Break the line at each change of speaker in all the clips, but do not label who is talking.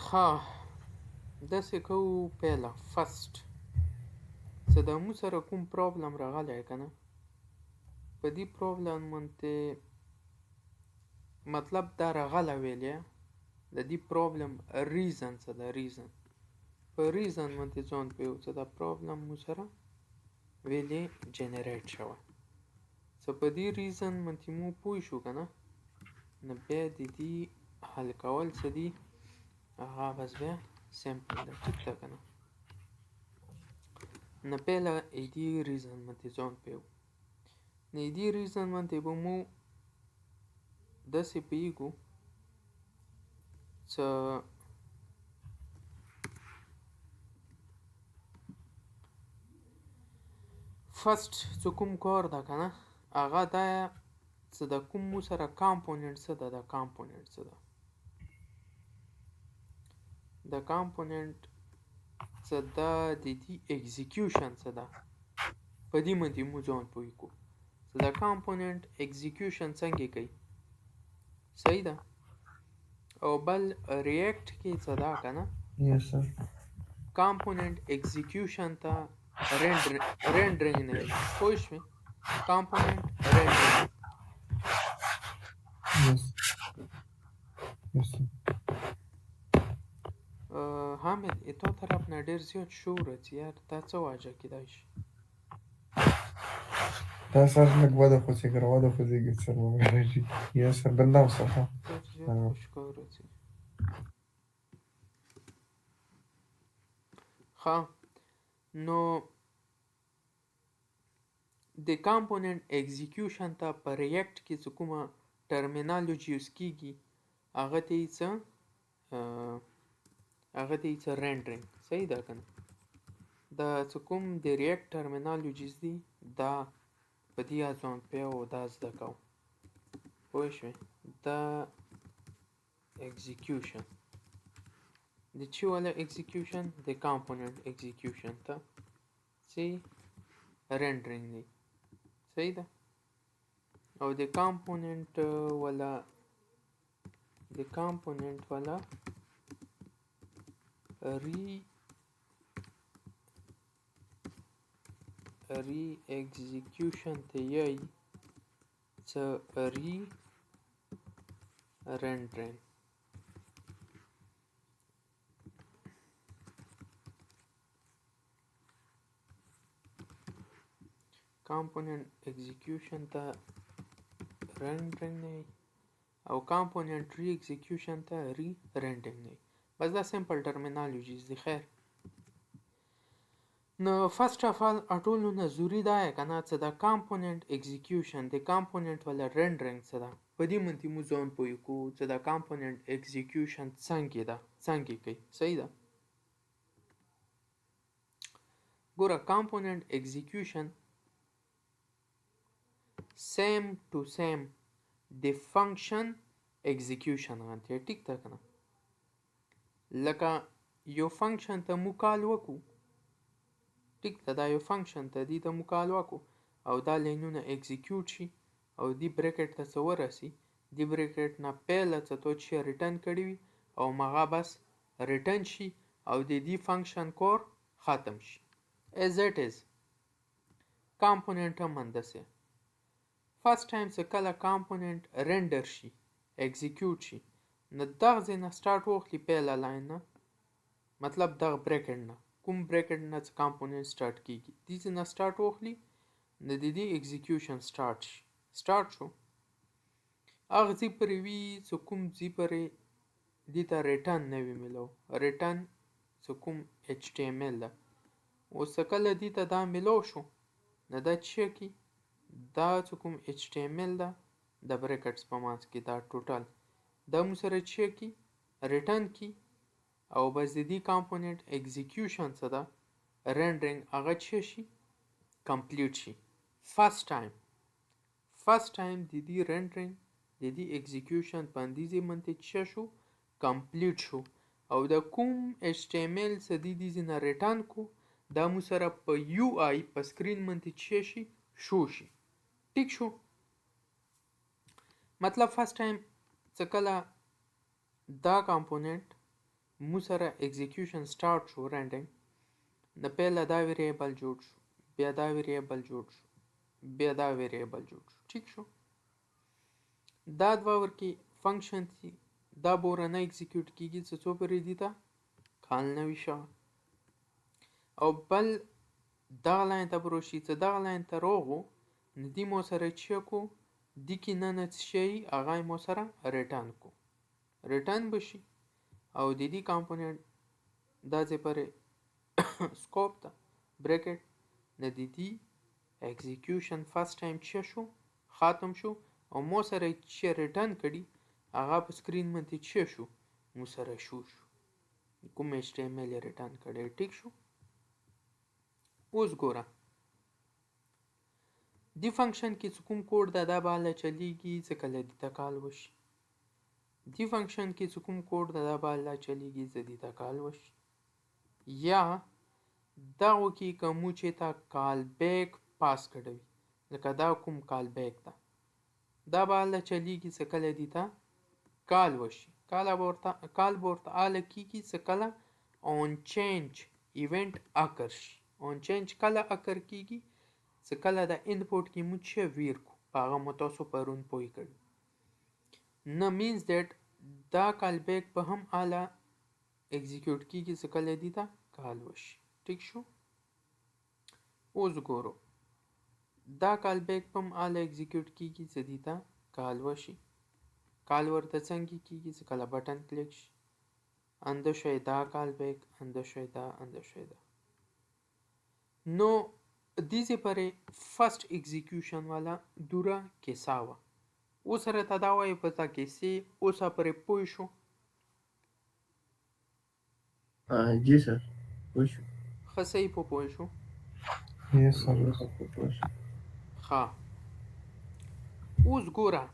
ها داسې کوو پیله فرست څه د مو سره کوم پرابلم راغلی که نه په دې پرابلم باندې مطلب دا راغلی ویلی د دې پرابلم ریزن څه ده ریزن په ریزن باندې ځان پوهیو څه دا پرابلم مو سره ویلی جنریټ شوی څه په دې ریزن باندې مو پوه شو که نه نو بیا د دې حل کول څه دي هغه بس بیا سیمپل ده ټیک ده که نه نه پیله دې ریزن باندې ځان پوهیو نو دې ریزن باندې به مو داسې پوهیږو څه فرست څه کوم کار ده که نه هغه دا څه د کوم مو سره کامپوننټ څه ده د کامپوننټ څه ده د کامپوننټ څه ده د دې اکزیکیوشن څه ده په دې باندې مو ځان پوه کړو څه د کامپوننټ اکزیکیوشن څنګه کوي صحیح ده او بل ریاکټ کې څه ده که نه
Yes, sir.
کامپوننټ اکزیکیوشن ته رینډرینګ نه وي پوه شوې کامپوننټ رینډرینګ
Yes. Yes, sir.
حامد تا طرف نه ډېر زیات شور راځي یار دا څه واجه کیدای شي
دا سر لږ وده خو چې ګره وده خو زیږي سر مګرجي یا سر بندام سر ها
ډېر زیات خوشکار راځي ښه نو د کامپوننټ اکزیکیوشن ته په ریاکټ کې څه کومه ټرمینالوجي یوز کیږي هغه ته یې څه رینډرینګ صحیح ده که نه دا څه کوم د ریاکټ ټرمینالوجیز دي دا په دې ځان پوهه او دا زده کوو پوه شوې دا اکزیکیوشن د چی والا اکزیکیوشن د کامپوننټ اکزیکیوشن ته څه رینډرینګ دی صحیح ده او د کامپوننټ والا ری اکزیکیوشن ته یای څه ری رینډرینګ کامپوننټ اکزیکیوشن ته رینډرینګ نه او کامپوننټ ری اکزیکیوشن ته ری رینډرینګ نه بس دا سمپل ټرمینالوجیز دي خیر نو فرست اف آل اټولو نه ضروري دا که نه څه د کامپوننټ اکزیکیوشن د کامپوننټ والا رینډرینګ څه ده په دې باندې مو ځان پوه کړو چې د کامپوننټ اکزیکیوشن څنګه ده څنګه کوي صحیح ده ګوره کامپوننټ اکزیکیوشن سیم ټو سیم د فنکشن اکزیکیوشن غونتی ټیک ده که نه لکه یو فنکشن ته مو کال وکړو ټیک ده دا یو فنکشن ته دې ته مو کال وکړو او دا لینونه اکزیکیوټ شي او دې بریکټ ته څه ورسي دې بریکټ نه پیله څه تو چې ریټرن کړي وي او مغه بس ریټرن شي او د دې فنکشن کور ختم شي as it is کامپوننټ هم همداسې فرست ټایم څه کله کامپوننټ رینډر شي اکزیکیوټ شي نو دغه ځای نه سټارټ واخلي پیله لاین نه مطلب دغه بریکټ نه کوم بریکټ نه چې کامپوننټ سټارټ کیږي دې ځای نه سټارټ واخلي نو د دې اکزیکیوشن سټارټ شي سټارټ شو هغه ځای پورې وي چې کوم ځای پورې دې ته ریټرن نه وي میلو ریټرن چې کوم ایچ ټي ایم ایل ده اوس کله دې ته دا میلو شو نو دا چې کی دا چې کوم ایچ ټي ایم ایل ده د بریکټس په منځ کې دا ټوټل دا مو سره چې کی ریټرن کی او بس د دې کامپوننټ اکزیکیوشن څه ده رینډرینګ هغه چې شي کمپلیټ شي فرست ټایم د دې رینډرینګ د دې اکزیکیوشن په اندازې باندې چې شو کمپلیټ شو او د کوم ایچ ټي ایم ایل څه دې نه ریټرن کو دا مو سره په یو آی په سکرین باندې چې شي شو شي ټیک شو مطلب فرست ټایم څه کله دا کامپوننټ مو سره اکزیکیوشن سٹارټ شو رنډینګ د پهله دا ویریبل جوړ شو بیا دا ویریبل جوړ شو بیا دا ویریبل جوړ شو ٹھیک شو دا دوه ورکی فنکشن دي دا بوره نه اکزیکیوټ کیږي څه پورې دي ته کال نه وي شوی او بل دغه لاین ته به راشي چې دغه لاین ته راغو نو دې مو سره چې کو دې کې نه څه شی هغه مو سره ریټرن کو ریټرن بشي او د دې کمپوننت دا چې پرې سکوپ ته بریکټ نه د دې اکزیکیوشن فرست ټایم چې شو ختم شو او مو سره چې ریټرن کړي هغه په سکرین باندې چې شو مو سره شو کوم ایچ ټی ام ایل ریټرن کړي ټیک شو اوس ګوره دی فنکشن کې کوم کوډ دا بالا چلیږي چې کله د تکال وشي دی فنکشن کې کوم کوډ دا بالا چلیږي چې د تکال وشي یا دا وکي کوم چې تا کال بیک پاس کړی لکه دا کوم کال بیک دا بالا چلیږي چې کله د تا کال وشي کال ورته اله کیږي چې کله اون چینج ایونت اکر شي اون چینج کله اکر کیږي چې کله د انپوټ کې موږ چې ویر کو هغه متاسو پرون پوي کړ نه مینز دیٹ دا کال بیک په هم اله ایگزیکیوټ کیږي چې کله دی تا کال وشي ٹھیک شو اوس ګورو دا کال بیک په هم اله ایگزیکیوټ کیږي چې دی تا کال وشي کال ورته څنګه کیږي چې کله بٹن کلیک شي انده شوی دا کال بیک انده شوی دا نو دیزی پره فرست اکزیکیوشن والا دوره کیساوه او سره تداوی پتا کیسی او سا پره پوی شو
جی سر پوی شو
خسی پوی شو
یس سر
خواه اوز گوره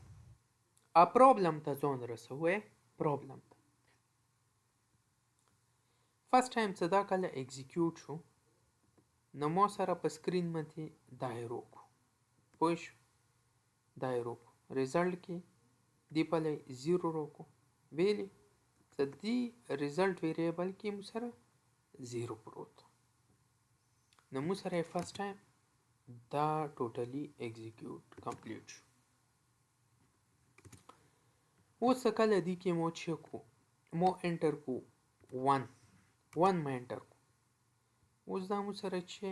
ا پرابلم تا زون رسوه پرابلم تا فرست ټایم چې دا کله اکزیکیوټ شو نو ما سره په سکرین باندې دایره وکړو پوه شو دایره وکړو ریزلټ کې دی په لای 0 وکړو ویلې چې دی ریزلټ ویریبل کې مو سره 0 پروت نو مو سره فرست ټایم دا ټوټلی اکزیکیوټ کمپلیټ شو اوس کله دی کې مو چکو مو انټر کو 1 ما انټر کو اوس دا مو سره چې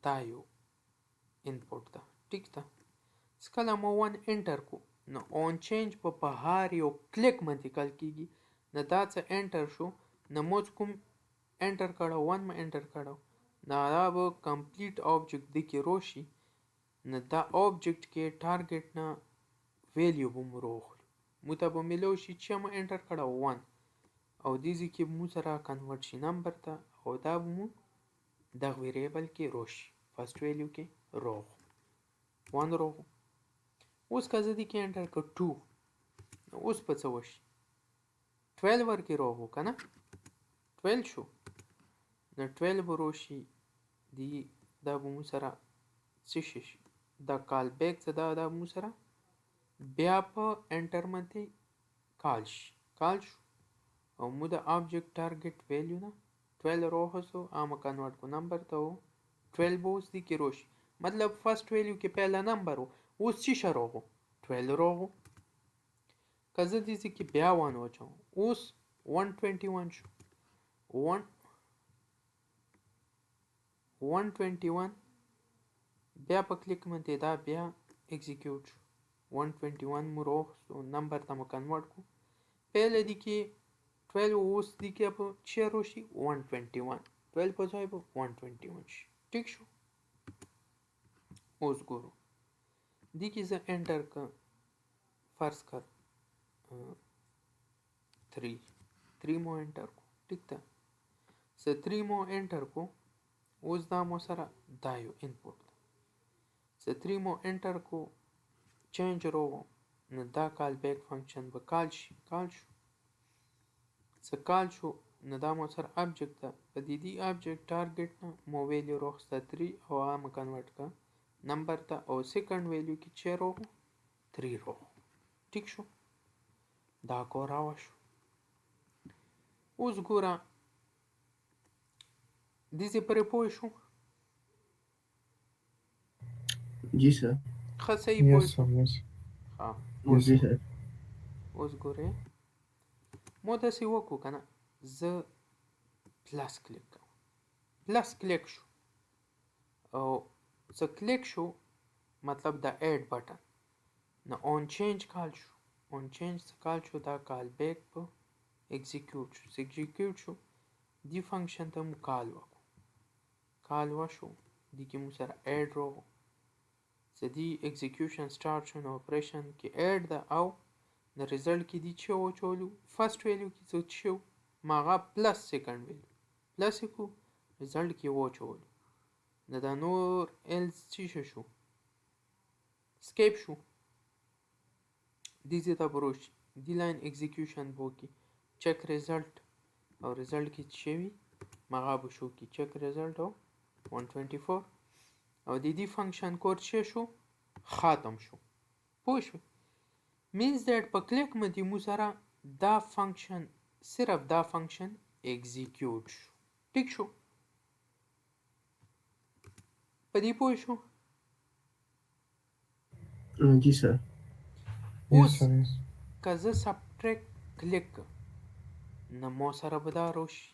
دا یو انپوټ ده ټیک ده کله مو 1 انټر کو نو اون چینج په هر یو کلیک باندې کال کیږي نو دا چې انټر شو نو مو کوم انټر کړه 1 ما انټر کړه نو دا به کمپلیټ آبجیکټ د کې روشي نو دا آبجیکټ کې ټارګټ نه ویلیو به مو راخلو مو ته به ملو شي چې ما انټر کړه 1 او دیزی کې مو سره کنورټ شي نمبر ته او دا مو د ویریبل کې روشي فرست ویلیو کې روغ 1 روغ اوس که زه دی کې انټر کړ 2 اوس په څه وشي 12 ورکې روغو که نه 12 شو نو 12 به روشي دی دا به مو سره څه شي دا کال بیک څه دا مو سره بیا په انټر باندې کال شو او مو د آبجیکټ ټارګټ ویلیو نه 12 راوخستو اما کنورټ کو نمبر ته و 12 به اوس دی کې روشي مطلب فرست ویلیو کې پهلا نمبر و اوس څه راغو 12 راغو که زه دې کې بیا 1 واچوم اوس 121 شو 121 بیا په کلیک باندې دا بیا ایگزیکیوټ شو 121 مو راوخستو نمبر ته مو کنورټ کو پهله دی کې 12 اوس دی کې په چیر روشي 121 12 په ځای په 121 شي ټیک شو اوس ګورو دی کې زه انټر کړ فرض کړ 3 مو انټر کو ټیک ده زه 3 مو انټر کو اوس دا مو سره دا یو انپوټ ده زه 3 مو انټر کو چینج رو نو دا کال بیک فنکشن به کال شو څه کال شو نو دا مو سره آبجیکټ ده په دې آبجیکټ ټارګټ نه مو ویلیو راخسته 3 او هغه کنورټ کا نمبر ته او سیکنډ ویلیو کې چې راغو 3 راغو ټیک شو دا کور راوشو اوس ګوره دې پرې پوه شو
ji सर
ښه صحیح پوه
Yes,
شو
sir. Yes.
ها
Yes,
ji
sir.
Sir
اوس ګورې مو داسې وکړو که نه زه پلس کلیک کوم پلس کلیک شو او څه کلیک شو مطلب د اډ بټن نه اون چینج کال شو اون چینج څه کال شو دا کال بیک په اگزیکیوټ شو اگزیکیوټ شو دی فنکشن ته مو کال وکړو کال وشو دی کې مو سره اډ راغو چې دی اگزیکیوشن سٹارټ شو نو اپریشن کې اډ ده او د ریزلټ کې دی چې وچولو فرست ویلیو کې څه شو ماغه پلس سیکنډ ویلیو پلس کو ریزلټ کې وچولو نه دا نور ایلس چې شو سکیپ شو دیزه ته بروش دی لاین اگزیکیوشن بو کې چک ریزلټ او ریزلټ کې چې وي ماغه به شو کې چک ریزلټ او 124 او د دې فنکشن کوډ شو ختم شو پوه شو means that په کلیک مدي مو سره دا فنکشن صرف دا فنکشن اگزیکیوټ شو ټیک شو په دې پوه شو
ji sir
Yes,
اوس
sir. Yes.
که زه سبټریک کلیک نه مو سره به دا روشي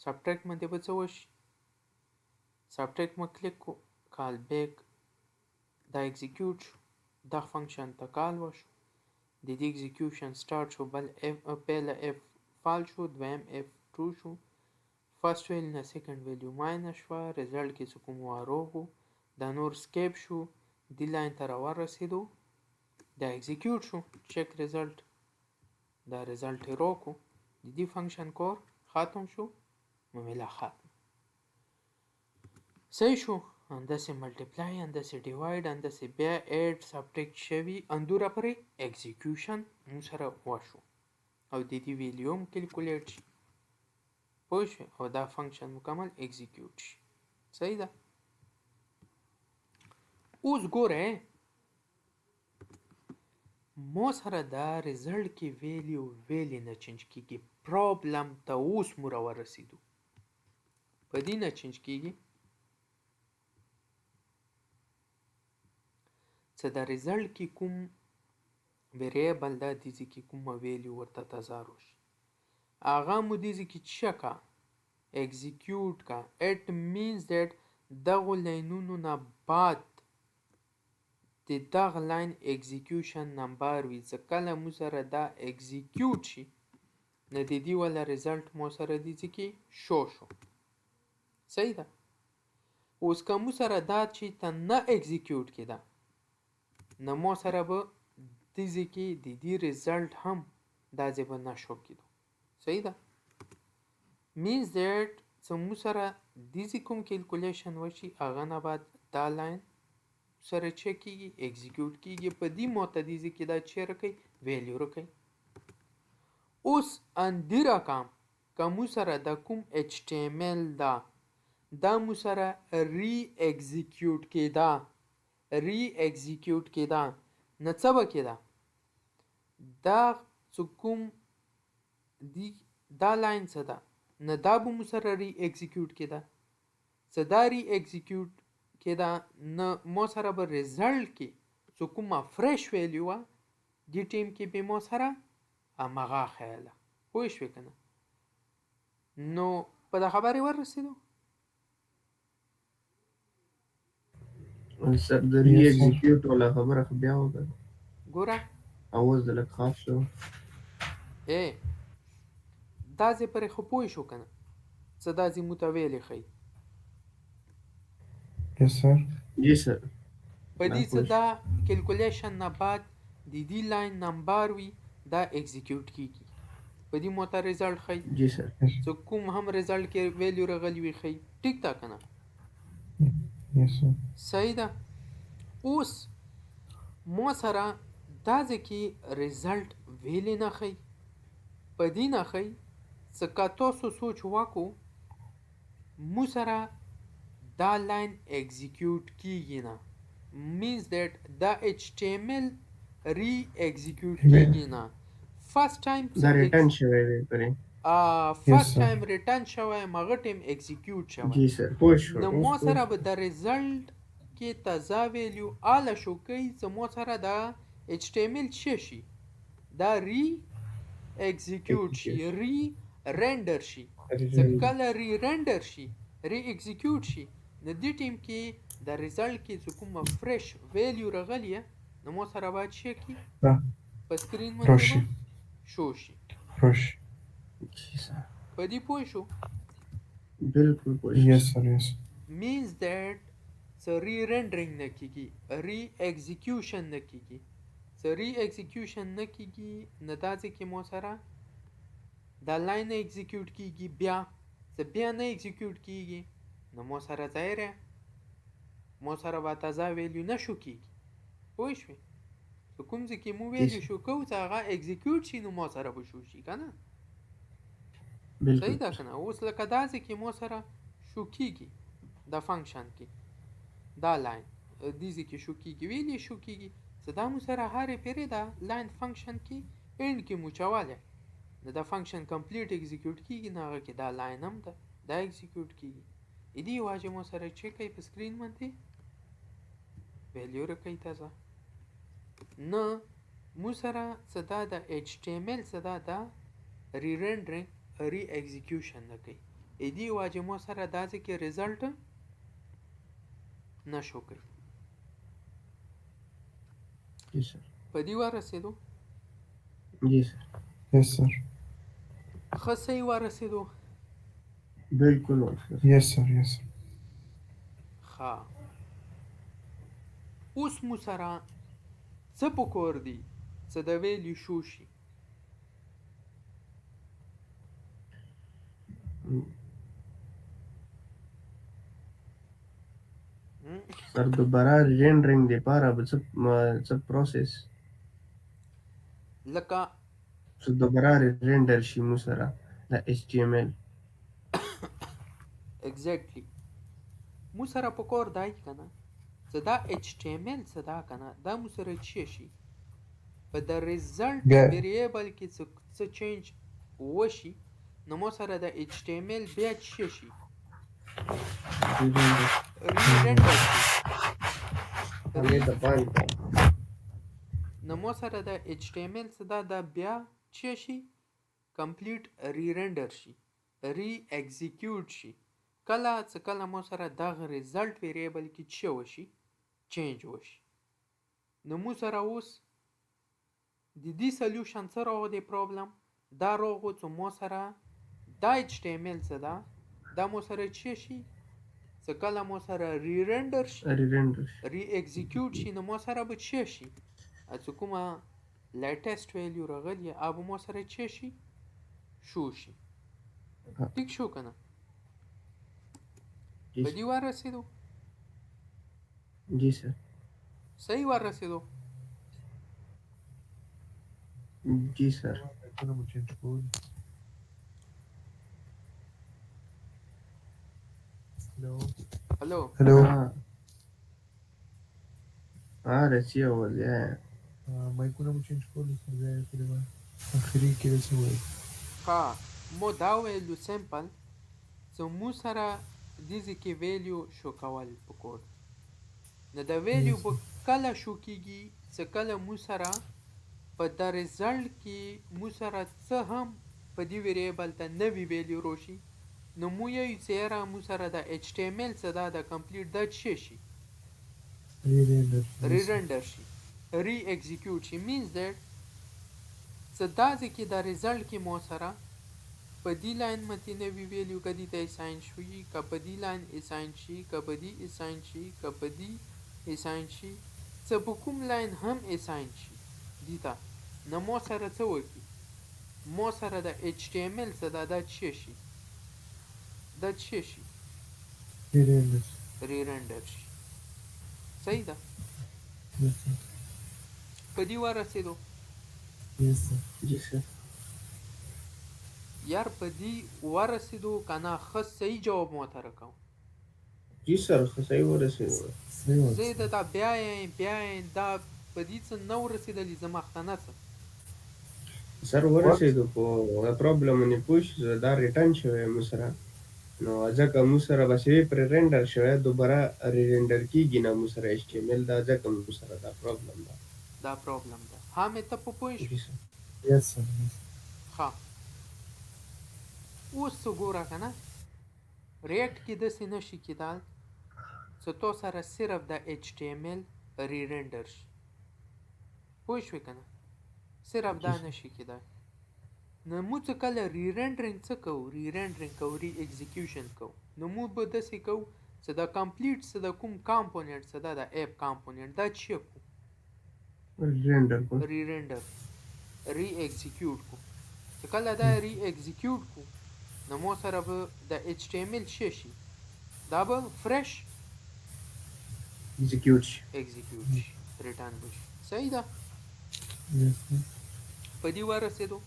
سبټریک مدي به څه وشي سبټریک ما کلیک کو کال بیک دا اگزیکیوټ شو دا فنکشن ته کال وشو د دې اگزیکیوشن سٹارټ شو بل اف پهله اف فال شو دویم اف ټرو شو فرست ویلیو نه سیکنډ ویلیو ماینس شو ریزلټ کې څه کوم واروغو دا نور سکیپ شو دی لاین ته راورسېدو دا اگزیکیوټ شو چک ریزلټ دا ریزلټ یې راکړو د دې فنکشن کور ختم شو معامله ختم صحیح شو انداسې ملټیپلای انداسې ډیوایډ انداسې بیا ایډ سبټریکټ شوي اندوره پرې اگزیکیوشن مو سره وشو او د دې ویلیو هم کیلکولیټ شي پوه شوې او دا فنکشن مکمل اگزیکیوټ شي صحیح ده اوس ګوره مو سره دا ریزلټ کې ویلیو ویلی نه چینج کیږي پرابلم ته اوس مو راورسېدو په دې نه چینج کیږي څه د ریزلټ کې کوم ویریبل دا دیزي کې کوم ویلیو ورته تظاهر وشي هغه مو دیزي کې چکا اگزیکیوټ کا اټ مینز دیټ دغه لاینونو نه بعد د دغه لاین اگزیکیوشن نمبر وي ځکه کله مو سره دا اگزیکیوټ شي نه د دې ولا ریزلټ مو سره دیزي کې شو صحیح ده اوس که مو سره دا چې ته نه اگزیکیوټ کېده نه مو سره به دیزي کې د دې ریزلټ هم دا ځای به نشو کېدو صحیح ده means that څه مو سره دیزي کوم کیلکولیشن وشي هغه نه بعد دا لاین سره چک کیږي اگزیکیوټ کیږي په دې معتدیزي کې دا چیرې کوي ویلیو راکوي اوس اندی رقم که مو سره د کوم HTML دا مو سره ری اگزیکیوټ کېده نه څه به کېده دا څه کوم دی دا لاین څه ده نه دا به مو سره ری اگزیکیوټ کېده څه دا ری اگزیکیوټ کېده نه مو سره به ریزلټ کې څه کومه فرش ویلیو وه دې ټیم کې به مو سره همغه خیاله پوه شوې که نه نو په دا خبرې ورسېدو
सर د ری ایگزیکیوټ ولا خبره خو بیا وکړه
ګوره
اواز د لږ خاص شو
دا ځای پرې خو پوه شو که نه څه دا ځای مو ته ویلې ښایي
Yes, sir.
Ji सर
په دې څه دا کیلکولیشن نه بعد د دې لاین نمبر وي دا اگزیکیوټ کیږي په دې مو ته ریزلټ ښایي
ji सर
څه کوم هم ریزلټ کې ویلیو راغلی وي ښایي ټیک ده که نه
Yes, sir.
صحیح ده اوس مو سره دا ځای کې ریزلټ ویلې نه ښایي په دې نه ښایي څه که تاسو سوچ وکړو مو سره دا لاین اگزیکیوټ کیږي نه means that دا HTML ری اگزیکیوټ کیږي نه فرست ټایم
دا ریټرن شوی دی پرې
فرست
sir.
ټایم ریټرن شوی هغه ټایم اکزیکیوټ شوی
جی سر پوه شو
نو مو سره به د ریزلټ کې تازه ویلیو آله شو کوي چې مو سره دا HTML شي دا ری اکزیکیوټ شي ری رندر شي چې کله ری رندر شي ری اکزیکیوټ شي نو دې ټیم کې د ریزلټ کې چې کومه فرش ویلیو راغلی نو مو سره باید شي کی
دا
په سکرین
روشي
باندې شو شي
روشي
جی سر
په دې پوه شو
بالکل پوه شو
yes sir yes
means that څه ری رندرینګ نه کیږي ری ایگزیکیوشن نه کیږي څه ری ایگزیکیوشن نه کیږي نه دا ځکه مو سره دا لاین ایگزیکیوټ کیږي بیا څه بیا نه ایگزیکیوټ کیږي نو مو سره ظاهر مو سره با تازه ویلیو نشو کیږي پوه شئ څه کوم ځکه مو ویلیو شو کوو چې هغه ایگزیکیوټ شي نو مو سره به شو شي کنه صحیح
بالکل
ده کنه اوس لکه دا ځکه مو سره شو کیږي د فنکشن کې دا لاین دې ځکه شو کیږي ویلې شو کیږي چې دا مو سره هر پیری دا لاین فنکشن کې اند کې مو چواله نو دا فنکشن کمپلیټ ایگزیکیوټ کیږي نه هغه کې دا لاین هم ده دا ایگزیکیوټ کیږي ا دې واجب مو سره چک کوي په سکرین باندې ویلیو راکې تازه نه مو سره صدا د HTML صدا دا ری رندرینګ ری ایگزیکیوشن نه کوي ا دې واجب مو سره دا ځکه ریزلټ نشو کوي
جی سر
په دې ورسېدو
جی سر
yes sir
ښه صحیح ورسېدو
بالکل ورسره
yes sir yes sir
ښه اوس مو سره څه پکور دي څه د ویلیو شو شي
سر دوباره رینډرینګ لپاره به څه پروسس
لکه
څه دوباره رینډر شي مو سره د HTML
exactly مو سره پکور دای کنه څه دا HTML څه دا کنه دا مو سره چی شي په د ریزلټ
بیا-
ویریبل کې څه چینج وشي نو مو سره د HTML بیا چی شي ری رندر شي
همې د باندې
نو مو سره د HTML څه دا بیا چی شي کمپلیټ ری رندر شي ری ایگزیکیوټ شي کله څه کله مو سره دغه ریزلټ ویریبل کې چی وشي چینج وشي نو مو سره اوس د دې سولوشن سره او د پرابلم دا راغو چې مو سره دا HTML څه دا مو سره چی شي څه کله مو سره ری رندر شي
رینډر
ری ایگزیکیوټ شي نو مو سره به چی شي چې کومه لیټیسټ ویلیو راغلی اب مو سره چی شي شو شي ټیک شو کنه په دې ورسېدو
جی سر
صحیح ورسېدو
جی سر
هلو
hello
رسی اول
مایکونه مو چینج کول سر ځای کړی و اخري کې څه وایي
ها مو دا ویلو سمپل چې مو سره دیزی کې ویلیو شو کول پکور نو دا ویلیو به کله شو کیږي چې کله مو سره په د ریزلټ کې مو سره څه هم په دې ویریبل ته نوی ویلیو روشي نو مو یې چیرې مو سره د HTML څه دا کمپلیټ د چی شي ری رندر شي ری ایگزیکیوټ شي مینز دیٹ څه دا ځکه د ریزلټ کې مو سره په دې لاین متي نوی ویلیو کدی ته اساین شوی ک په دې لاین اساین شي ک په دې اساین شي ک په دې اساین شي څه په کوم لاین هم اساین شي دیتا نو مو سره څه وکی مو سره د HTML څه دا چی شي دا چی شي ری رندر شي صحیح ده په دې ورسېدو
جی سر
یار په دې ورسېدو کنه ښه صحیح جواب مو ته راکوم
جی سر صحیح ورسېدو
زه دا بیا دا په دې څه نو رسېدلې زما ختنه څه
سر ورسېدو خو پرابلم نه پوښ دا ریټرن شوی مو سره نو ځکه مو سره بس وی پر رندر شوی دوباره ریرندر کیږي نه مو سره HTML دا ځکه مو سره دا پرابلم ده
دا پرابلم ده ها مې ته په پوه
جی
شوې
سر
یس سر
ښه اوس څه ګوره که نه ریاکټ کې داسې نشي کېدای چې تو سره صرف د HTML ریرندر شي پوه شوې که نه صرف دا نشي کېدای نو موږ چې کله ریرندرینګ څه کوو ریرندرینګ کوو ری ایگزیکیوشن کوو نو موږ به داسې کوو چې د کمپلیټ څه د کوم کامپوننټ څه ده د اپ کامپوننټ دا چې کوو
رندر کو
ریرندر ری ایگزیکیوټ کو چې کله دا ری ایگزیکیوټ کو نو مو سره به د HTML شي دا به فرش
ایگزیکیوټ شي
ایگزیکیوټ شي ریټرن بشي صحیح ده
یس
په دې ورسېدو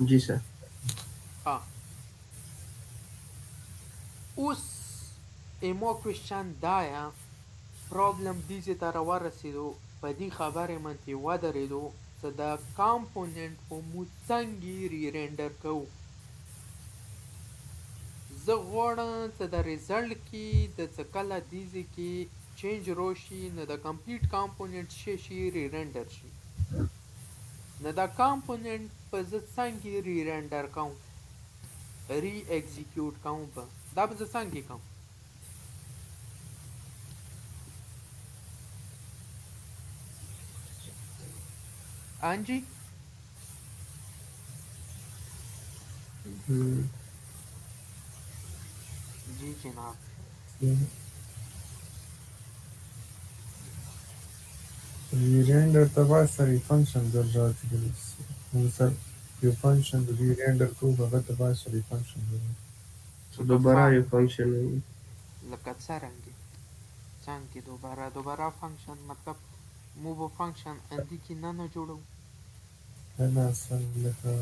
جی سر
ها اوس ایمو کوېشن دا یا پرابلم دې چې ته راورسېدو په دې خبرې منتې ودرېدو چې د کامپوننټ په موږ څنګه ریرندر کوو زه غواړم چې د ریزلټ کې د څه کله دیزې کې چینج راشي نو د کمپلیټ کامپوننټ شي ریرندر شي نو دا کامپوننټ په زه څنګه ریرندر کوم ری ایگزیکیوټ کوم به دا به زه څنګه کوم انجی جی جناب
ریرندر ته باید سر یې فنکشن درجات کړي نو سر یو فنکشن د ریرندر کوو هغه ته باید سر یې فنکشن درجات
دوباره یو فنکشن وي
لکه څنګه دوباره فنکشن مطلب مو به فنکشن اندی کې نه جوړو
نه سر لکه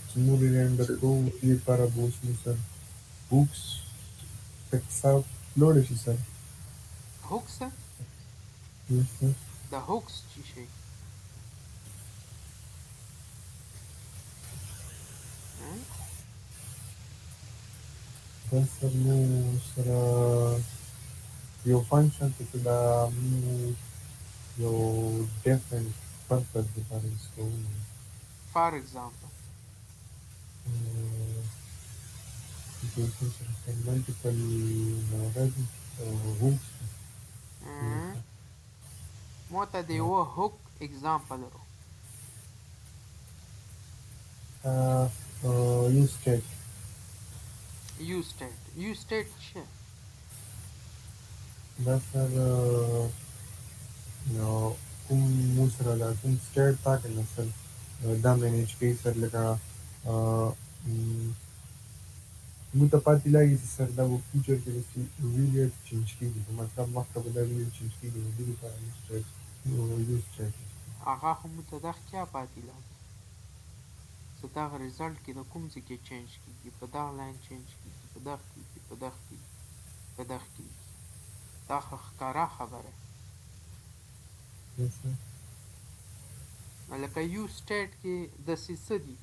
چې مو ریرندر کوو دې لپاره به اوس مو سر هوکس ټکساپ لوړ شي سر
هوکس
یس سر
د هوکس چی شي
دا سر مو سره یو فنکشن چې دا مو یو ډیفرنٹ پرپز لپاره یوز کوو
فار ایگزامپل
ملټیپل هوکس
مو ته د یوه هوک ایگزامپل ورو
یو
سټیټ څه
دا سر کوم مو سره دا کوم سټیټ پاک نه سر دا مینیج کوي سر لکه مو ته پاتې لګي چې سر دا به فیوچر کې ویلیټ چینج کېږي مطلب مخکې به دا ویلیټ چینج کېږي نو دې لپاره یو سټیټ
هغه خو مو ته دغه چا پاتې لګي چې دغه ریزلټ کې د کوم ځای کې چینج کېږي په دغه لاین چینج کېږي په دغه کېږي په دغه کېږي په دغه کېږي دا خو ښکاره خبره لکه یو سټیټ کې داسې څه دي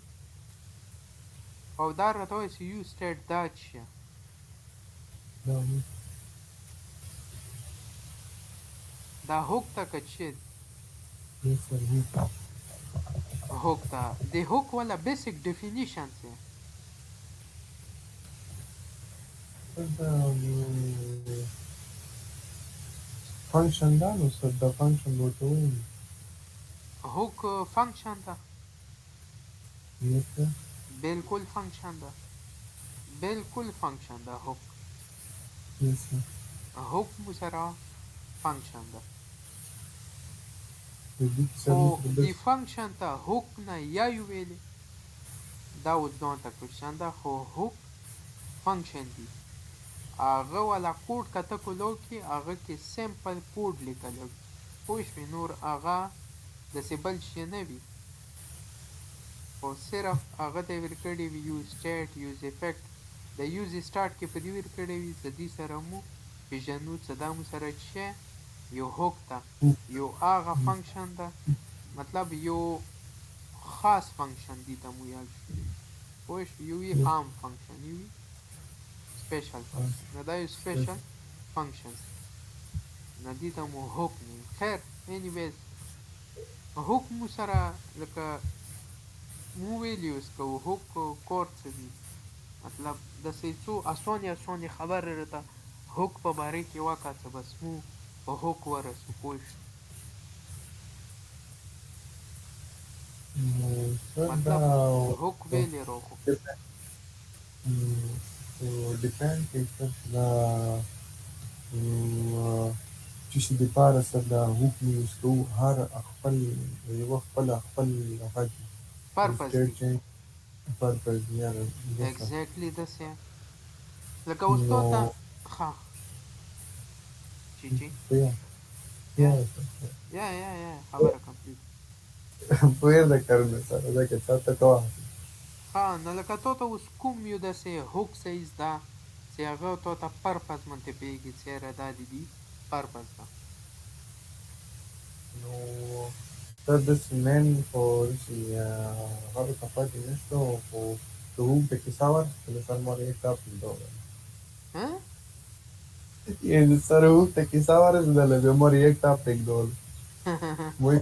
او دا راته وایي چې یو سټیټ دا څه دا هوک ته که څه هوک ته د هوک والا بیسیک ډیفینیشن څه
فنکشن دا نو سر دا فنکشن ورته وایي
هوک فنکشن ده
یس سر
بالکل فنکشن ده هوک
یس سر
هوک مو سره فنکشن ده
خو
دی فنکشن ته هوک نه یا یو ویلې دا اوس ځان ته کوشن ده خو هوک فنکشن دی هغه والا کوډ کته کولو کې هغه کې سمپل کوډ لیکلو پوه شوې نور هغه داسې بل شی نه وي خو صرف هغه ته یې ویل کړي وي یوز سټیټ یوز افیکټ د یوز سټارټ کې په دې ویل کړي وي چې دې سره مو پېژنو چې دا مو سره څه یو هوک ته
هوک.
یو هغه فنکشن ده مطلب یو خاص فنکشن دي ته مو یاد شو پوه شو یو وي عام فنکشن یو وي سپیشل فنکشن نو دا یو سپیشل فنکشنز نو دي ته مو هوک نیم خیر انیویز هوک مو سره لکه مو ویلي اوس که هوک کور څه دي مطلب داسې څو اسانې خبرې راته هوک په باره کې وکړه څه بس مو په هوک ورسو پوه شو
نو سر
مطلب
دا
هوک ویلې راخو
ډیپینډ کوي سر دا چې شي دپاره سر دا هوک مو یوز کوو هر خپل یوه خپله خپل هغه دي
پرپز
سټیټ
دي
چینج پرپز یا
ایگزیکټلی داسې لکه اوس تو ته ښه چی
یا
یا خبره کمپلیټ
puede carne سره که چاته کوه
ښه نو لکه تو ته اوس کوم یو داسې هوک سیز ده چې هغه تو ته پرپز منته پیږي چې یاره دا دي پرپز ده
no this man for si habe capaz de esto o tu de que saber que le están moriendo tapando
ها
y el saru de que saber es de la memoria tapando muy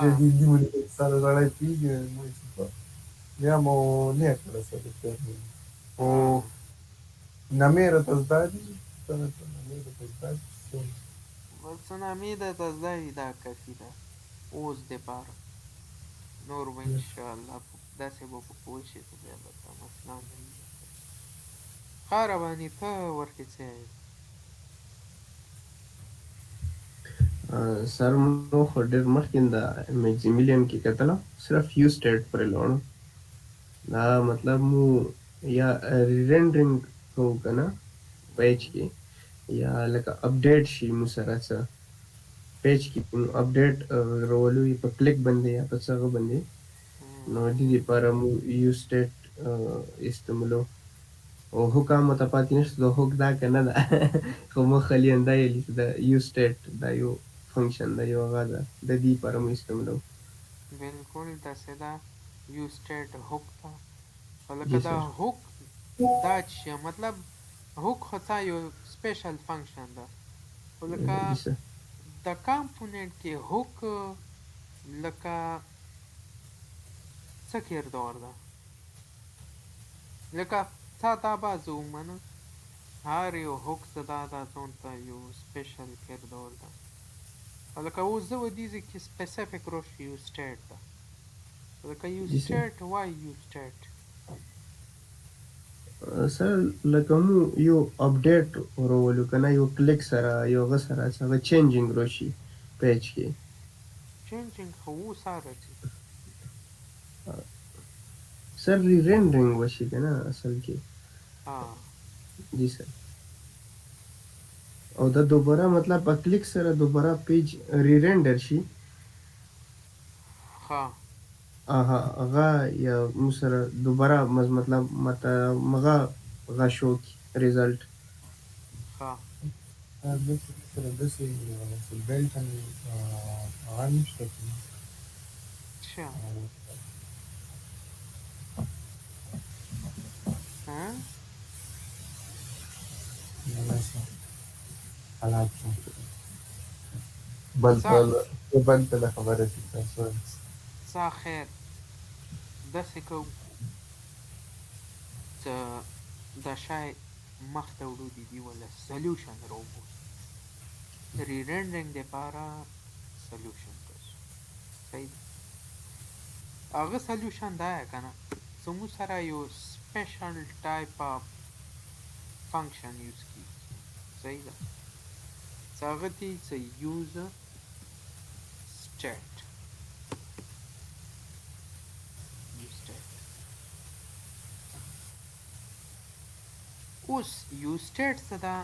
que di muy sare sare pige muy super andiamo niente la sera o namera tazdadi namera tazdadi
بس نامې ده ته زده وي دا کافي ده اوس دپاره نور به انشاءالله داسې به په پوه شي ته بیا به ته مسله نه وي ښه رباني ته ورکې څه یې
سر مو خو ډېر مخکې د میکزیمیلیان کې کتله صرف یو سټیټ پرې لوړو دا مطلب مو یا ریرنډرینګ کوو که نه پیج کې یا لکه اپډیټ شي مو سره څه پیج کې مو اپډیټ راولو وي په کلیک باندې یا په څه هغه باندې نو دې دپاره مو یو سټیټ استعمالو او هوک هم ورته پاتې نشته د هوک دا که نه ده خو موږ خالي همدا ویلي چې د یو سټیټ دا یو فنکشن ده یو هغه ده د دې لپاره مو استعمالو
بالکل داسې ده یو سټیټ هوک ته خو لکه دا هوک دا چې مطلب هوک خو څه یو سپیشل فنکشن ده خو لکه د کامپوننټ کې هوک لکه څه کردار ده لکه څه دا بعضې ومنه هر یو هوک څه دا ځان ته یو سپیشل کردار ده او لکه اوس زه و دې ځای کې سپیسیفیک راشي یو سټیټ ده لکه یو سټیټ وای یو سټیټ
سر لکه مو یو اپډیټ راولو که نه یو کلیک سره یو هغه سره چې هغه چینجینګ راشي پیج کې
چینجینګ خو اوس راځي
سر ریرنډرینګ وشي که نه اصل کې جی سر او دا دوباره مطلب په کلیک سره دوباره پیج ریرنډر شي
ښه
هغه یا مو سره دوباره مطلب مغه هغه شو کی ریزلټ
ښه
داسې بیلټ هغه نشته
څه
حالات بل ته خبره شي تاسو
څه خیر داسې کوو چې دا شی مخته وړو دي ولا سلیوشن راوباسو ریرنډرینګ دپاره سلیوشن کوو صحیح ده هغه سلیوشن دا یې که نه زموږ سره یو سپیشل ټایپ اف فنکشن یوز کیږي صحیح ده چې هغه دی چې یوز سټیټ اوس یو سټیټ څه ده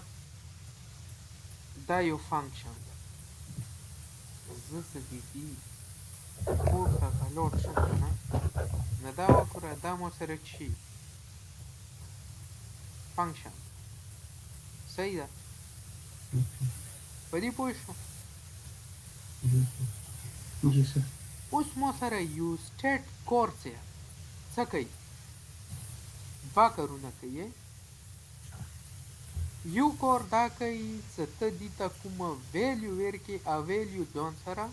دا یو فنکشن ده زه څه دي پورته که لوړ شم که نه نو دا وګوره دا ما سره چی فنکشن صحیح ده په دې پوه شو
جی سر
اوس مو سره یو سټیټ کورس یې څه کوي دوه کارونه کوي یو کور دا کوي چې ته دې ته کومه ویلیو ورکې او ویلیو ځان سره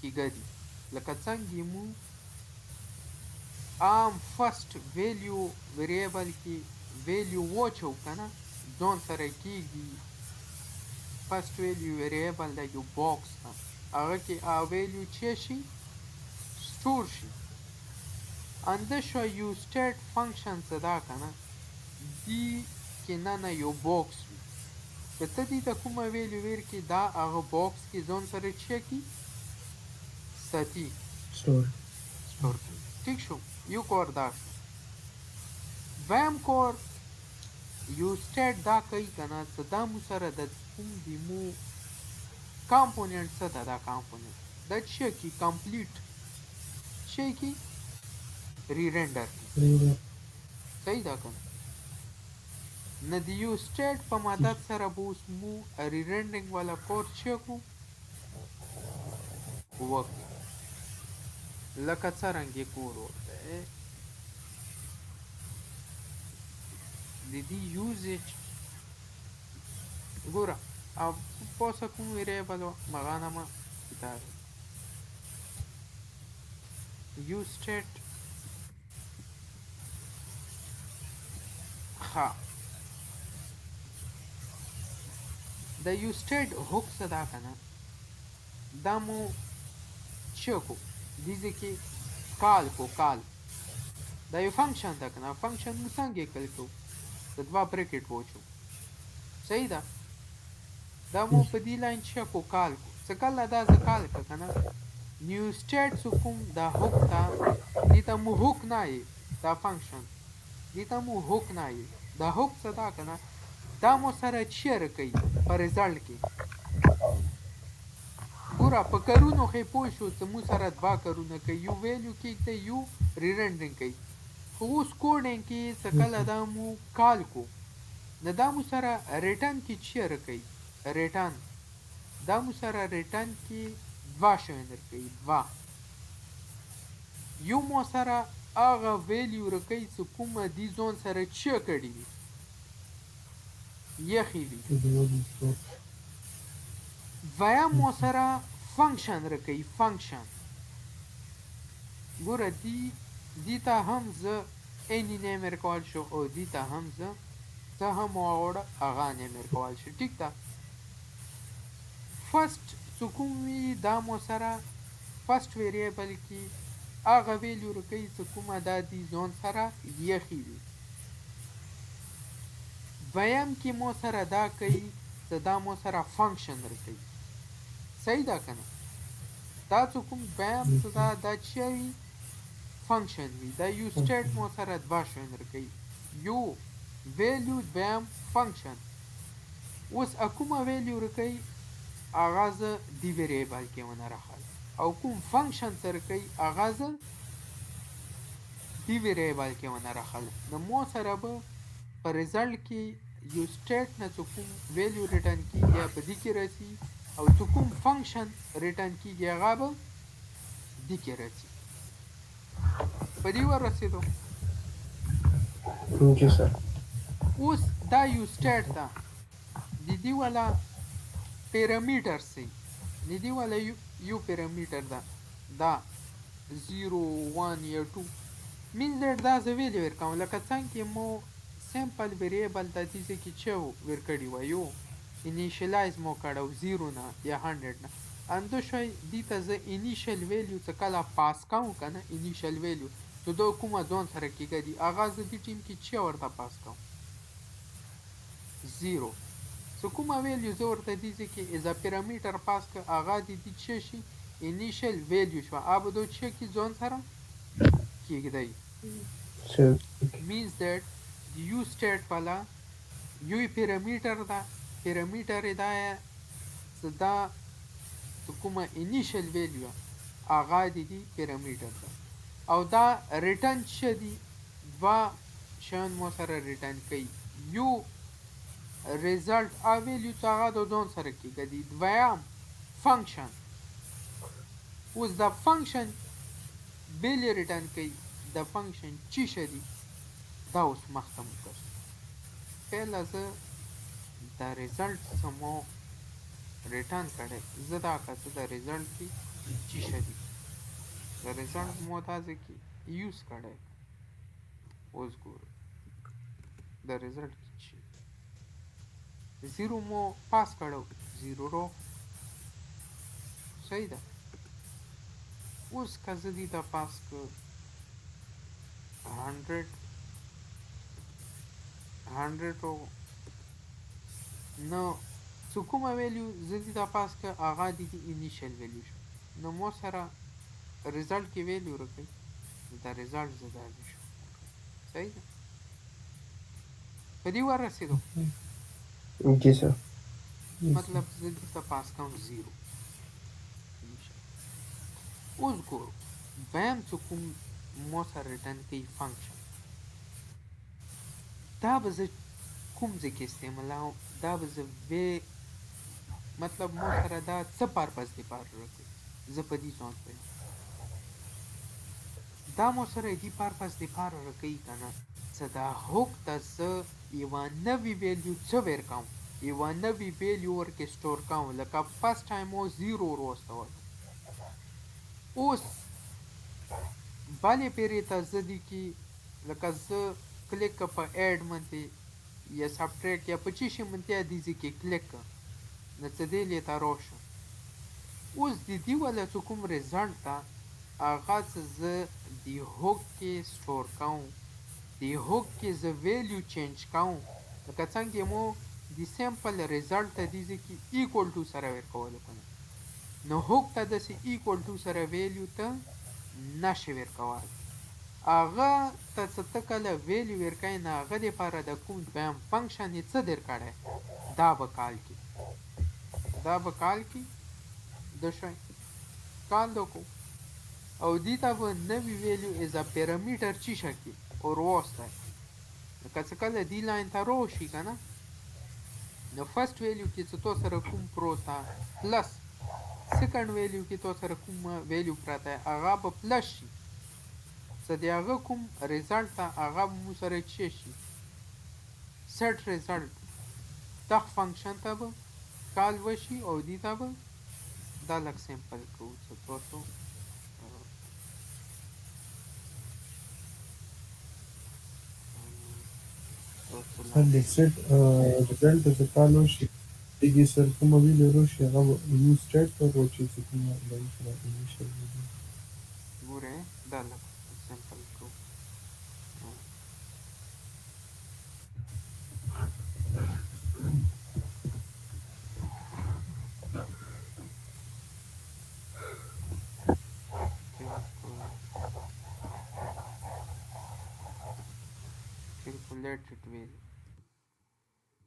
کېږدي لکه څنګه مو عام فرست ویلیو ویریبل کې ویلیو واچو که نه ځان سره کېږي فرست ویلیو ویریبل د یو باکس نه هغه کې ویلیو چې شي سټور شي انده شو یو سټیټ فنکشن څه دا که نه دی کې نه یو باکس وي که ته دې ته کومه ویلیو ورکړي دا هغه باکس کې ځان سره چې کړي ساتي
سټور
سټور کړي ټیک شو یو کور دا شو دویم کور یو سټیټ دا کوي که نه څه دا مو سره د کوم د مو کامپوننټ څه ده دا کامپوننټ دا چې کړي کمپلیټ چې کړي ریرنډر کړي صحیح ده که نه نه د یو سټیټ په مدد سره به اوس مو ریرنډینګ والا کور چې کړو وکړو لکه څرنګه کور ورته د دې یوزیج ګوره او posso com variable magana ma kitab use state ha د use state hook صدا کنه دا مو چکو دیزه کې کال دا یو فنکشن ده کنه فنکشن مو څنګه کل کو د دوا بریکټ وچو صحیح ده دا مو په دې لاین چکو کال کو څه کله دا ځ کال کنه نیو سټیټ کوم دا هوک تا دې ته مو هوک نه دا فنکشن دې ته مو هوک نه دا هوک صدا کنه دا مو سره چیر کوي په ریزلټ کې ګوره په کارونو خې پوه شو چې مو سره دوا کارونه کوي یو ویلیو کېږدي یو ریرنډینګ کوي خو اوس کوډینګ کې څه کله دا مو کال کو نه دا مو سره ریټرن کې چیر کوي ریټرن دا مو سره ریټرن کې دوا شوی درکوي دوا یو مو سره هغه ویلیو رکوي چې کومه دې ځان سره چه کړي وي یخی وي دویم مو سره فنکشن رکوي فنکشن ګوره دې ته هم زه any name ورکول شو او دې ته هم زه هم واغوړه هغه name ورکول شو ټیک ده فرست څه کوم وي دا مو سره فرست ویریبل کې هغه ویلیو رکوي چې کومه دا دې ځان سره یخی وي دویم کې مو سره دا کوي چې دا مو سره فنکشن رکوي صحیح ده که نه دا څه کوم دویم څه دا چې وي فنکشن وي دا یو سټیټ مو سره دوه شیان رکوي یو ویلیو دویم فنکشن اوس کومه ویلیو رکوي هغه زه دې ویریبل کې ونه راخلم او کوم فنکشن سره کوي هغه زه دې ویریبل کې ونه راخلم نو مو سره به په ریزلټ کې یو سټیټ نه څه کوم ویلیو ریټرن کېږي یا په دې کې راسي او څه کوم فنکشن ریټرن کېږي هغه به دې کې راسي په دې ورسېدو
جی سر
اوس دا یو سټیټ ده د دې والا پیرامیټر سي د دې والا یو پیرامیټر ده دا 0 1 یا 2 means that دا زه ویلیو ورکوم لکه څنګه مو سمپل ویریبل د دې کې چې ورکړی و یو انیشلایز مو کړو 0 نه یا 100 نه اندو شوی دې ته زه انیشل ویلیو څه کله پاس کوم کنه انیشل ویلیو ته دا کومه ځان سره کېږي هغه زه دې ټیم کې چې ورته پاس کوم 0 څه کومه ویلیو زه ورته دې کې از ا پیرامیټر پاس که هغه دې چې شي انیشل ویلیو شو هغه به چې کې ځان سره کېږي means that یو سټیټ والا یو پیرامیټر ده پیرامیټر دا دا کومه انیشل ویلیو هغه دې پیرامیټر ده او دا ریټرن چې دی دوا شان مو سره ریټرن کوي یو ریزلټ ا ویلیو څنګه د ځان سره کېږي دویم فنکشن اوس دا فنکشن بیل ریټرن کوي د فنکشن چی شدي دا اوس مخته مو کړو پهله زه دا ریزلټ سمو ریټرن کړی زه دا کړه د ریزلټ کې چی شدي د ریزلټ مو تاسو کې یوز کړی اوس ګورو د ریزلټ کې چی زیرو مو پاس کړو زیرو رو صحیح ده اوس که زه دې ته پاس کړ 100 رو نو څه کومه ویلیو زه دې ته پاس کړ هغه د انیشل ویلیو شو نو مو سره ریزلټ کې ویلیو راکړي دا ریزلټ زه دا شو صحیح ده په دې ورسېدو
جی سر
مطلب زه دې ته پاس کوم زیرو اوس ګورو دویم څه کوم مو سره ریټرن کوي فنکشن دا به زه کوم ځای کې استعمالوم دا به زه مطلب مو سره دا څه پرپز دپاره راکوي زه په دې ځان پوهېږم دا مو سره دې پرپز دپاره راکوي که نه څه دا هوک ته زه یوه نوې ویلیو څه ورکوم یوه نوې ویلیو ورکې سټور کوم لکه فرست ټایم مو زیرو وروستول اوس بلې پیرې ته زه دې کې لکه زه کلیک په ایډ منتې یا سبټریک یا په چی شي منتې دې ځای کې کلیک کړه نو څه دې لیته راشه اوس د دې والا څه کوم ریزلټ ته هغه څه زه د هوک کې سټور کوم د هوک کې زه ویلیو چینج کوم لکه څنګه مو د سیمپل ریزلټ ته دې ځای کې ایکول ټو سره ورکول کنه نو هوک ته داسې ایکول ټو سره ویلیو ته نشي ورکولی هغه ته څه ته کله ویلیو ورکوي نه هغه دپاره د کوم دویم فنکشن یې څه درکړی دا به کال کې د شوی کال وکړو او دې ته به نوي ویلیو از ا پیرامیټر چی شکي اور واسطه لکه څه کله دې لاین ته راشي که نه نو فرست ویلیو کې څه تو سره کوم پروت ده پلس سیکنډ ویلیو کې تو سره کوم ویلیو پراته هغه به پلس شي څه د هغه کوم ریزلټ ته هغه به مو سره چی شي سیټ ریزلټ دغه فنکشن ته به کال وشي او دې ته به دا لږ سیمپل کوو څه تاسو
د سیټ ریزلټ څه کال وشي دیږي سر کومه ویلیو راشي هغه یوز سټیټ ته راوچي چې کومه لایک را انیشل ویلیو
ګوره دا لږ سیمپل کوو calculated value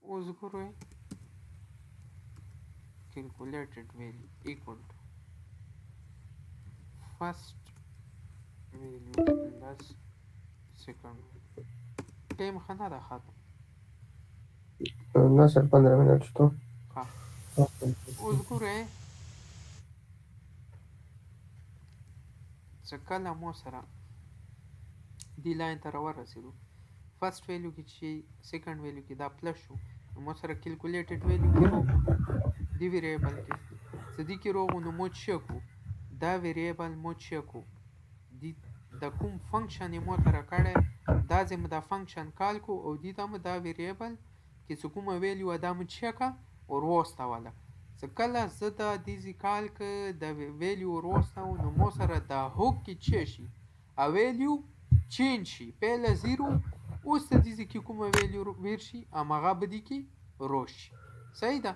اوس ګورئ calculated value equal to first value plus second ټایم ښه نه ده ختم
نه سر 15 منټ شته
ښه اوس ګورئ چې کله مو سره دې لاین ته راورسېدو فرست ویلیو کې چې سیکنډ ویلیو کې دا پلس شو نو مو سره کیلکولیټډ ویلیو کې راغو دې ویریبل کې څه دې کې راغو نو مو چې کو دا ویریبل مو چې کو د کوم فنکشن یې مو ته راکړی دا ځای مو دا فنکشن کال کو او دې ته مو دا ویریبل کې څه کومه ویلیو دا مو چې کا اور واستوله څه کله زه دا دې ځای کال که د ویلیو ور واستو نو مو سره دا هوک کې چې شي ا ویلیو چینج شي پهله زیرو اوس ته دې ځای کې کومه ویلیو ویر شي هماغه به دې کې روش شي صحیح ده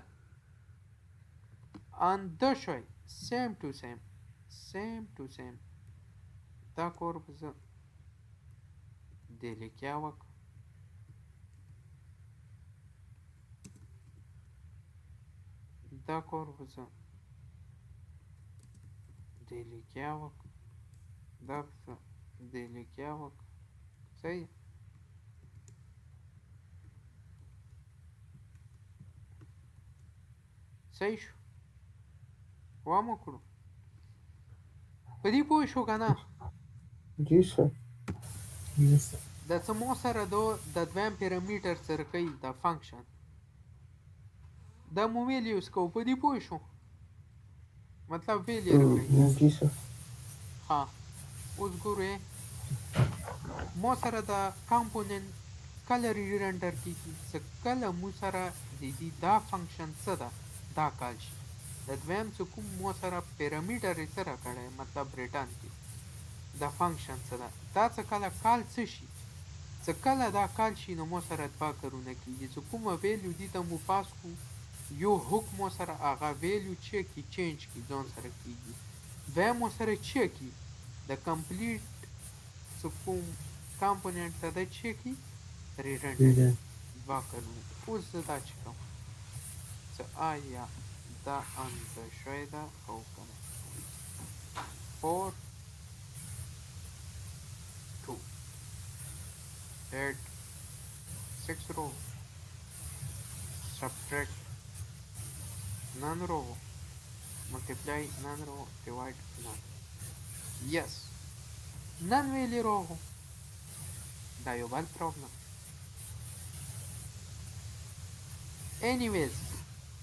ان دا شوی سیم ټو سیم دا کور به زه دې لیکیا وک دا کور به زه دې لیکیا وک دا به زه دې لیکیا وک صحیح صحیح شو وام وکړو په دې پوه شو که نه
جی سر
Yes, sir.
د څه مو سره د دویم پیرامیټر سره کوي د فنکشن دا مو ویلیوز کوو په دې پوه شو مطلب ویلی راکوي
جی سر
ها اوس ګورئ مو سره د کامپوننت کله ریرنډر کیږي چې کله مو سره د دې دا فنکشن څه ده دا کال شي د دویم چې کوم مو سره پیرامیټر یې سره کړی مطلب ریټرن کې د فنکشن څه ده دا چې کله کال څه شي چې کله دا کال شي نو مو سره دوه کارونه کیږي چې کومه ویلیو دې ته مو پاس کړو یو هوک مو سره هغه ویلیو چې کی چینج کی ځان سره کیږي دویم مو سره چې کی د کمپلیټ چې کوم کامپوننت ته د چې کی ریټرن دوه کارونه اوس زه دا چې کوم چې آیا دا انده شوی ده او که نه 4 2 add 6 row subtract none row multiply none row divide none yes none ویلی row دا یو بل پرابلم anyways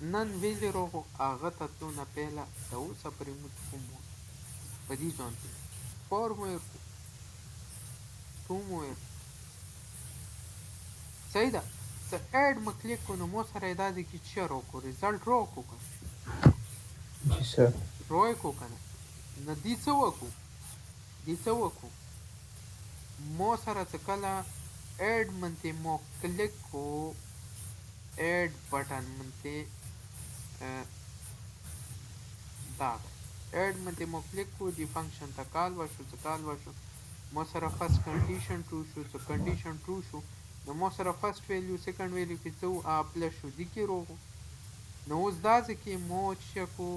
none ویلی row هغه ته تلو نه پهله د اوسه پورې موږ کوم په دې ځان کې 4 مو 2 مو صحیح ده څه اډ مو کلیک کړو نو مو سره یې دا دی کې چې راکړو ریزلټ راکړو که
جی سر
راکړو که نه نو دې څه وکړو مو سره چې کله اډ منتې مو کلیک کړو اډ بټن منتې دا اډ منتې مو کلیک کړو دې فنکشن ته کال وشو چې کال وشو مو سره فرست کنډیشن ټرو شو چې کنډیشن ټرو شو نو مو سره فرست ویلیو سیکنډ ویلیو کې څه و پلس شو دې کې روغو نو اوس دا ځکه مو چې کو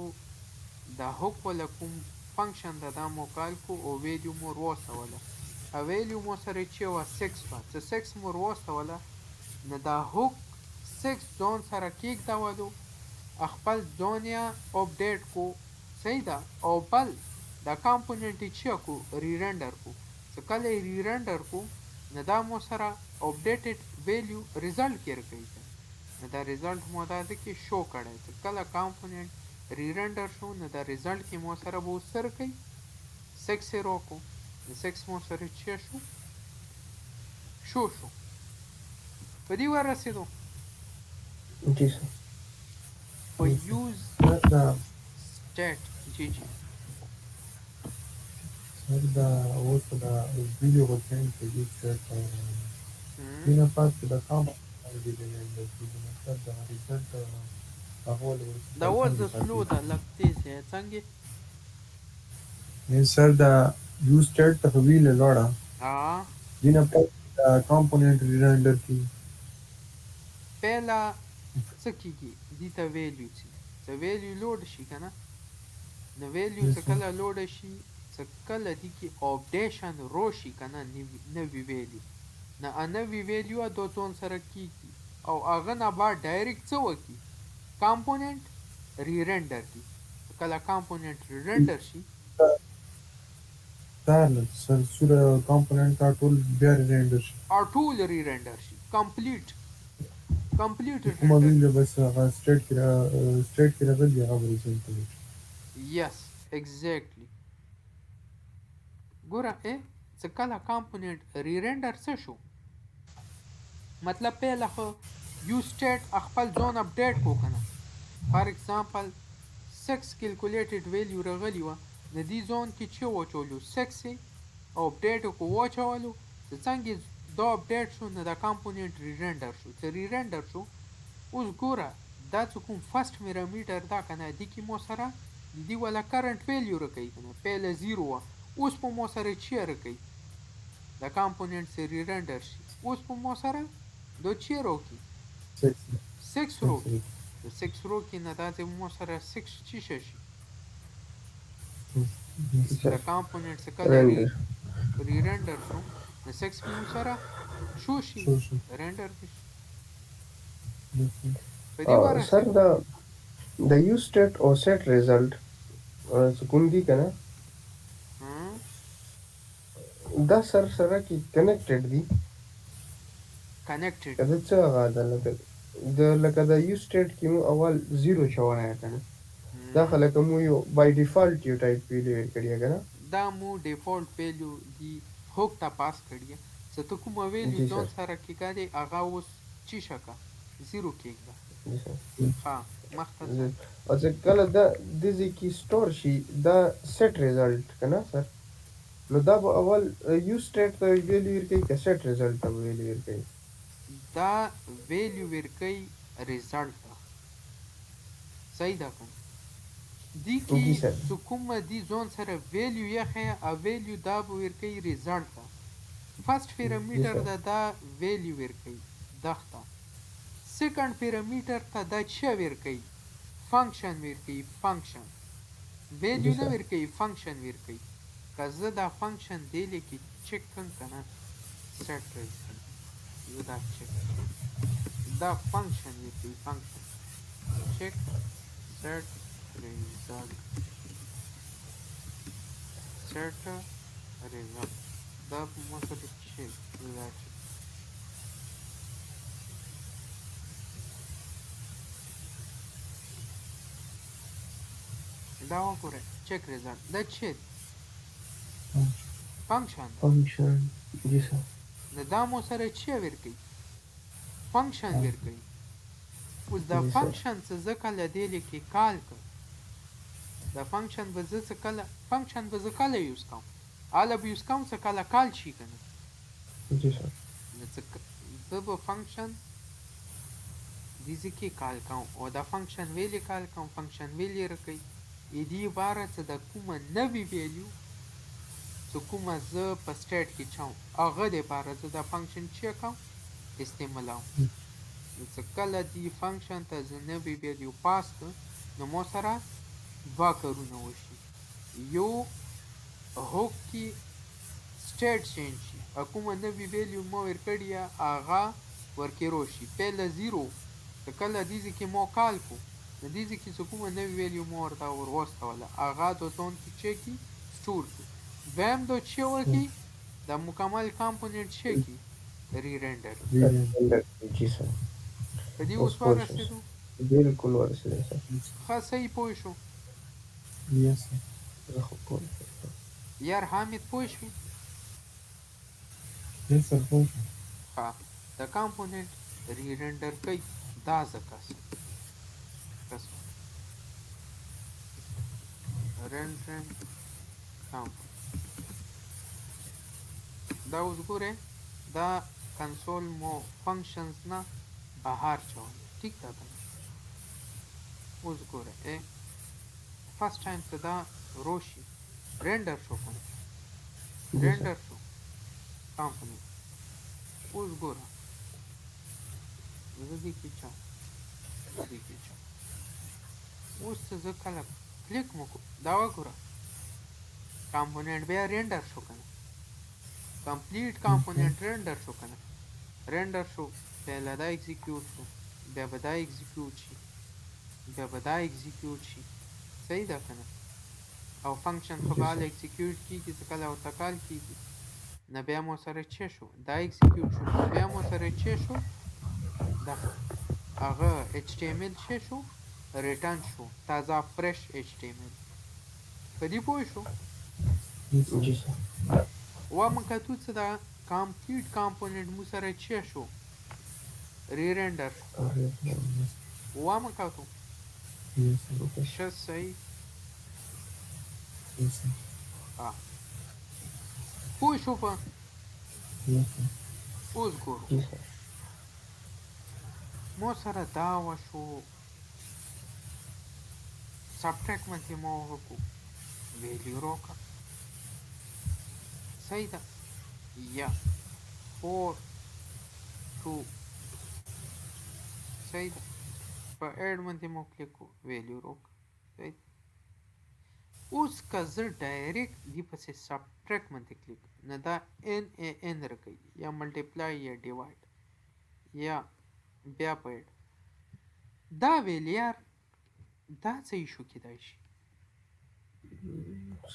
د هوک ولا کوم فنکشن ده دا مو کال کو او ویلیو مو وروستوله او ویلیو مو سره چې وه 6 وه چې 6 مو وروستوله نو دا هوک 6 ځان سره کېږدولو خپل ځان یې اپډیټ کو صحیح ده او بل دا کامپوننت یې چې کو ریرنډر کو چې کله یې ریرنډر کو نو دا مو سره اپډیټډ ویلیو ریزلټ کې راکوي نو دا ریزلټ مو دا ده کې شو کړی چې کله کامپوننت ریرنډر شو نو دا ریزلټ کې مو سره به اوس سره کوي 6 یې راکړو نو 6 مو سره چې شو په دې ورسېدو
جی سر
په یوز
دا
سټیټ جی
سر دا اوس دا ویډیو غوښتنه کوي چې دینه پات د کام دی د مطلب دا ریزلټ هغه
دا اوس د سلو ده لږ تیز دی څنګه
نه سر دا یو سټارټ ته ویل لوړه دینه پات دا کمپوننت ریرنډر کی
پهلا څه کیږي دې ته ویلیو چې ویلیو لوډ شي که نه نو ویلیو چې کله لوډ شي چې کله دې کې اپډیشن روشي که نه نوي ویلیو نه نوي ویلیو دو ځون سره کیږي او هغه نه بعد ډایرکټ څه وکړي کامپوننت ریرنډر کی کله کامپوننت ریرنډر شي
سر سوره کمپوننت ټول بیا ریرنډر شي
ټول ریرنډر شي کمپلیټ
کومه ویل بس هغه سټیټ کې راغلی هغه ریزلټ کوي
یس ایگزیکټلی ګوره چې کله کامپوننت ریرنډر څه شو مطلب پهله خو یو سټیټ خپل ځان اپډیټ کو کنه فار ایگزامپل 6 کیلکولیټډ ویلیو راغلی و د دې ځان کې چې واچولو 6 اپډیټ کو واچولو چې څنګه دا اپډیټ شو نه دا کامپوننت ریرنډر شو چې ریرنډر شو اوس ګوره دا چې کوم فرست پیرامیټر دا کنه دې کې مو سره دې ولا کرنٹ ویلیو راکوي کنه پهله 0 و اوس په مو سره چې راکوي دا کامپوننت سره ریرنډر شي اوس په مو سره دو چې راکوي 6 راکوي 6 راکوي نه دا چې مو سره 6 چې شي دا کامپوننت سره کله ریرنډر شو نو 6 په مو سره شو شي رندر شي په دې واره
سر د یو سټیټ او سیټ ریزلټ کوم دي کنه دا سره کې کنیکټډ دي
کنیکټډ
کله څه هغه ده لکه د یو سټیټ کې مو اول 0 شوی کنه دا خلک مو یو بای ډیفالت یو ټایپ ویلیو ورکړی کنه
دا مو ډیفالت ویلیو دی هوک ته پاس کړی څه ته کومه ویلیو
جی
ځان
سر
سره کې کړي هغه اوس چی شکا زیرو کېږي
جی سر
ها مخته ځه.
او چې کله دا د کې سٹور شي دا سیټ ریزلټ کنه سر نو دا به اول یو سټیټ ته ویلیو ورکړي که سیټ ریزلټ ته ویلیو ورکړي
دا ویلیو ورکي ریزلټ صحیح ده کنه دی
جی
کې
سر
څه کومه دی ځان سره ویلیو یخه او ویلیو دا به ورکي ریزلټ فرست
جی
پیرامیټر
سر
دا ویلیو ورکي دغه سیکنډ پیرامیټر ته دا چا ورکي فنکشن ورکي فنکشن ویلیو
جی
نه
سر
ورکي فنکشن ورکي که زه دا فنکشن دی لیکي چک کړم کنه سیټ ریزلټ زه دا چک دا فنکشن ورکي فنکشن چک سیټ ریزلټ سیټ ریزلټ دا په مسله چک دا چک دا وګوره چک ریزلټ دا چی فنکشن
فنکشن جی سر
نو دا مو سره چی ورکي فنکشن ورکي اوس دا
جی سر
فنکشن څه زه کله دی لیکي کال کړ دا فنکشن به زه څه کله فنکشن به زه کله یوز کوم اله به یوز کوم څه کله کال شي کنه
جی سر
نو څه زه به فنکشن دیزه کې کال کوم او دا فنکشن ویلی کال کوم فنکشن ویلی رکي دی عباره څه د کومه نوی ویلیو څه کومه زه په سټیټ کې چاو هغه د عباره زه دا فنکشن چی کوم استعمالوم نو څه کله دی فنکشن ته زه نوی ویلیو پاس کړ نو مو سره دوه کارونه وشي یو هوک کې سټیټ چینج شي کومه نوی ویلیو مو ورکړی هغه ورکېرو شي پهله زیرو څه کله دیزه کې مو کال کو د دې کې څه کومه نوې ویلیو مو ورته ورواستوله هغه د ځان کې چې کی سټور کی ویم دو چې ورکی د مکمل کمپوننت چې کی ری رندر
جی سر
په دې
اوس
اوس
پوه شو
ورسېدو
بالکل ورسېده سر
ښه صحیح پوه شو
Yes, sir.
زه خو پوه شوم
یار حامد پوه شوې
Yes, sir. Thank you.
ښه د کمپوننت ری رندر کوي دا ځکه رندرنګ کمپوننت دا اوس ګوره دا کنسول مو فنکشنز نه بهر چول ٹھیک ده کنه اوس ګوره فرست ټایم ته دا روشي رندر شو کنه رندر شو کمپوننت اوس ګوره زه دې کې چا دې کې چا اوس زه کله کلیک مو دا وګوره کمپوننت بیا رندر شو کنه کمپلیټ کمپوننت رندر شو کنه رندر شو پهله دا ایگزیکیوټ شو بیا به دا ایگزیکیوټ شي بیا به دا ایگزیکیوټ شي صحیح ده کنه او فنکشن خو به هله ایگزیکیوټ کیږي څه کله ورته کال کیږي نه بیا مو سره چې شو دا ایگزیکیوټ شو بیا مو سره چې شو دا هغه HTML چې شو ریټرن شو تازه فرش HTML په دې پوه شو
جی سر
و من کتو څه دا کمپلیټ کمپوننت مو سره چې شو ری رندر و من کتو
Yes, sir.
ښه صحیح
Yes, sir.
پوه شو په
Yes, sir.
اوس ګورو
جی سر
مو سره دا وشو سبټریک باندې مو وکړو ویلیو راکړه صحیح ده یا 4 2 صحیح ده په اډ باندې مو کلیک کو ویلیو راکړه صحیح ده اوس که زه ډایرکټ دی پسې سبټریک باندې کلیک نه دا ان راکوي یا ملټیپلای یا ډیوایډ یا بیا په اډ دا ویلیار دا څه ایشو کېدای شي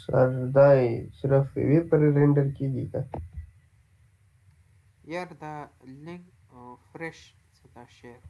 سر دا یې صرف یوې پورې رینډر کېږي که
یار دا لینک فرش څه دا شیر